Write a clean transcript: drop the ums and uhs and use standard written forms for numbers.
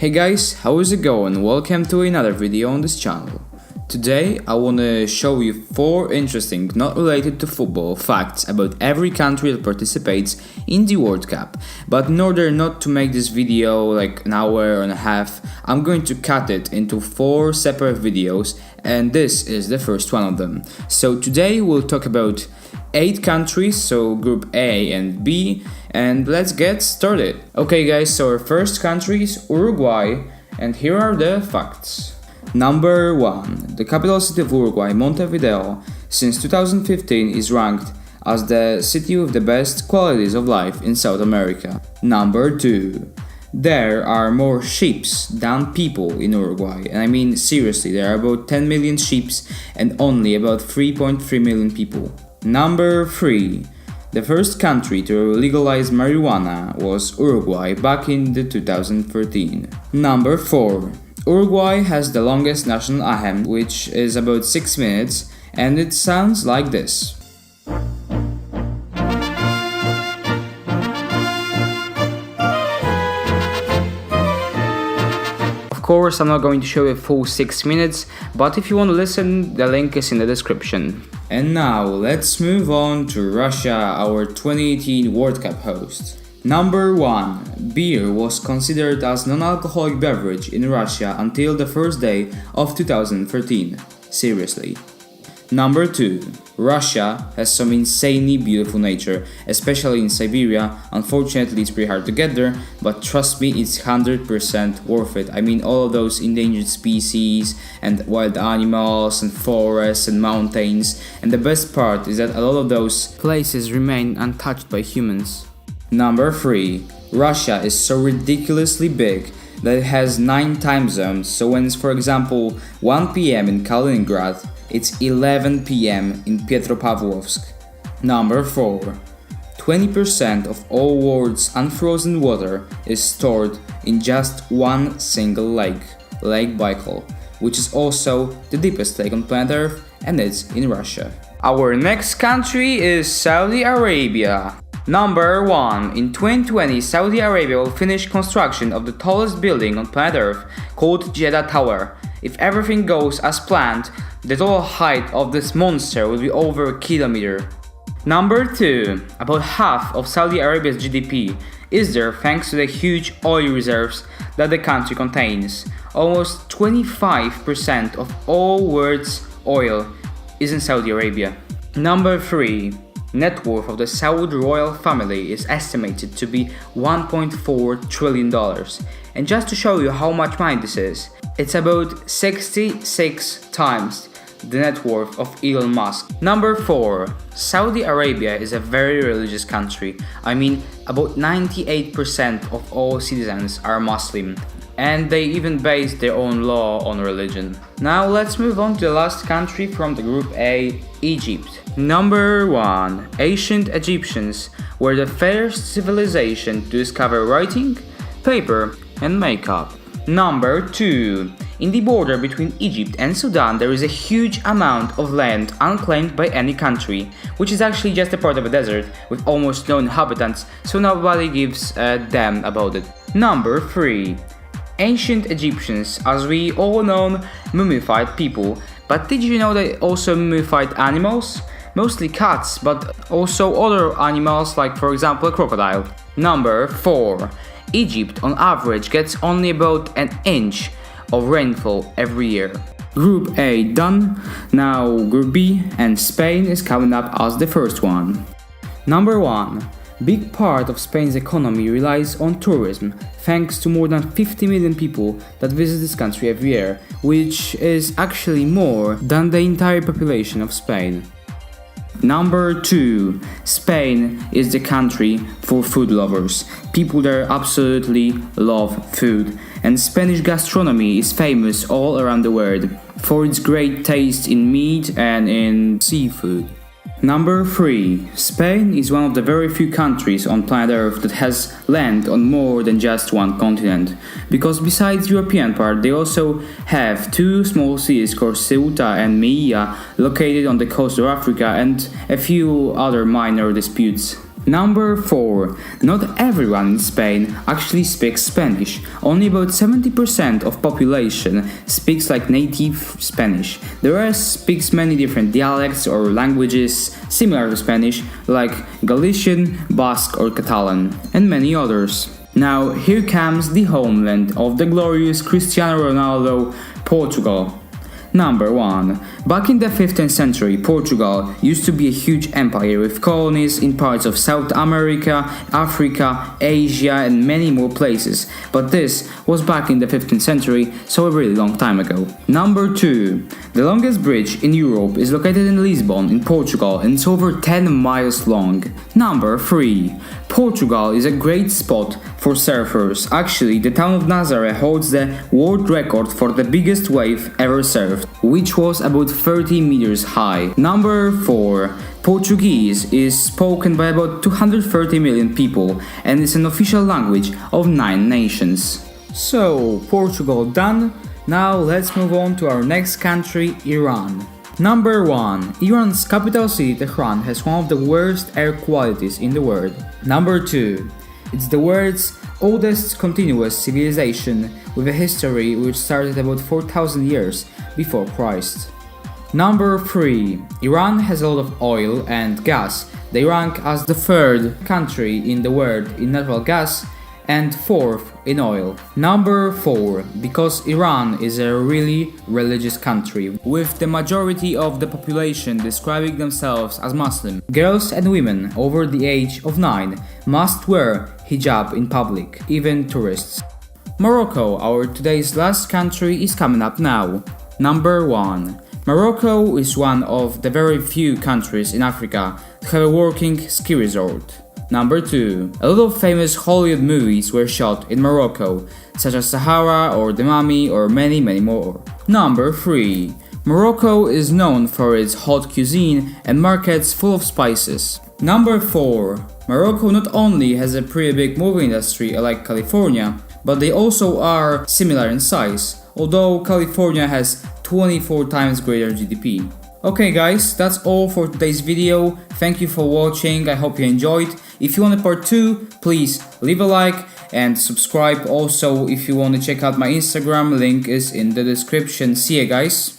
Hey guys, how is it going? Welcome to another video on this channel. Today I wanna show you 4 interesting, not related to football, facts about every country that participates in the World Cup. But in order not to make this video like an hour and a half, I'm going to cut it into 4 separate videos, and this is the first one of them. So today we'll talk about 8 countries, so group A and B, and let's get started. Okay guys, so our first country is Uruguay, and here are the facts. Number 1. The capital city of Uruguay, Montevideo, since 2015 is ranked as the city with the best qualities of life in South America. Number 2. There are more sheep than people in Uruguay, and I mean seriously, there are about 10 million sheep and only about 3.3 million people. Number 3. The first country to legalize marijuana was Uruguay back in the 2013. Number 4. Uruguay has the longest national anthem, which is about 6 minutes, and it sounds like this. Of course, I'm not going to show you a full 6 minutes, but if you want to listen, the link is in the description. And now, let's move on to Russia, our 2018 World Cup host. Number 1. Beer was considered as non-alcoholic beverage in Russia until the first day of 2013. Seriously. Number 2. Russia has some insanely beautiful nature, especially in Siberia. Unfortunately, it's pretty hard to get there, but trust me, it's 100% worth it. I mean, all of those endangered species and wild animals and forests and mountains, and the best part is that a lot of those places remain untouched by humans. Number 3. Russia is so ridiculously big that it has 9 time zones, so when it's for example 1 PM in Kaliningrad, it's 11 PM in Petropavlovsk. Number 4. 20% of all world's unfrozen water is stored in just one single lake, Lake Baikal, which is also the deepest lake on planet Earth, and it's in Russia. Our next country is Saudi Arabia. Number 1. In 2020, Saudi Arabia will finish construction of the tallest building on planet Earth, called Jeddah Tower. If everything goes as planned, the total height of this monster will be over a kilometer. Number 2. About half of Saudi Arabia's GDP is there thanks to the huge oil reserves that the country contains. Almost 25% of all world's oil is in Saudi Arabia. Number 3. Net worth of the Saud royal family is estimated to be $1.4 trillion. And just to show you how much money this is, it's about 66 times the net worth of Elon Musk. Number 4. Saudi Arabia is a very religious country. I mean, about 98% of all citizens are Muslim, and they even base their own law on religion. Now let's move on to the last country from the group A, Egypt. Number 1. Ancient Egyptians were the first civilization to discover writing, paper, and makeup. Number 2. In the border between Egypt and Sudan, there is a huge amount of land unclaimed by any country, which is actually just a part of a desert with almost no inhabitants, so nobody gives a damn about it. Number 3. Ancient Egyptians, as we all know, mummified people, but did you know they also mummified animals? Mostly cats, but also other animals like for example a crocodile. Number 4. Egypt on average gets only about an inch of rainfall every year. Group A done, now Group B, and Spain is coming up as the first one. Number 1. Big part of Spain's economy relies on tourism, thanks to more than 50 million people that visit this country every year, which is actually more than the entire population of Spain. Number 2. Spain is the country for food lovers. People there absolutely love food, and Spanish gastronomy is famous all around the world for its great taste in meat and in seafood. Number 3. Spain is one of the very few countries on planet Earth that has land on more than just one continent, because besides the European part they also have 2 small cities called Ceuta and Melilla located on the coast of Africa, and a few other minor disputes. Number 4. Not everyone in Spain actually speaks Spanish. Only about 70% of population speaks like native Spanish. The rest speaks many different dialects or languages similar to Spanish, like Galician, Basque or Catalan, and many others. Now here comes the homeland of the glorious Cristiano Ronaldo, Portugal. Number 1. Back in the 15th century, Portugal used to be a huge empire with colonies in parts of South America, Africa, Asia and many more places, but this was back in the 15th century, so a really long time ago. Number 2. The longest bridge in Europe is located in Lisbon in Portugal and it's over 10 miles long. Number 3. Portugal is a great spot for surfers. Actually, the town of Nazaré holds the world record for the biggest wave ever surfed, which was about 30 meters high. Number 4. Portuguese is spoken by about 230 million people and is an official language of 9 nations. So, Portugal done. Now let's move on to our next country, Iran. Number 1. Iran's capital city Tehran has one of the worst air qualities in the world. Number 2. It's the world's oldest continuous civilization with a history which started about 4,000 years before Christ. Number 3. Iran has a lot of oil and gas. They rank as the 3rd country in the world in natural gas and 4th in oil. Number 4. Because Iran is a really religious country, with the majority of the population describing themselves as Muslim. Girls and women over the age of 9 must wear hijab in public, even tourists. Morocco, our today's last country, is coming up now. Number 1. Morocco is one of the very few countries in Africa to have a working ski resort. Number 2. A lot of famous Hollywood movies were shot in Morocco, such as Sahara or The Mummy or many more. Number 3. Morocco is known for its hot cuisine and markets full of spices. Number 4. Morocco not only has a pretty big movie industry like California, but they also are similar in size, although California has 24 times greater GDP. Okay guys, that's all for today's video. Thank you for watching, I hope you enjoyed. If you want a part 2, please leave a like and subscribe. Also, if you want to check out my Instagram, link is in the description. See ya guys.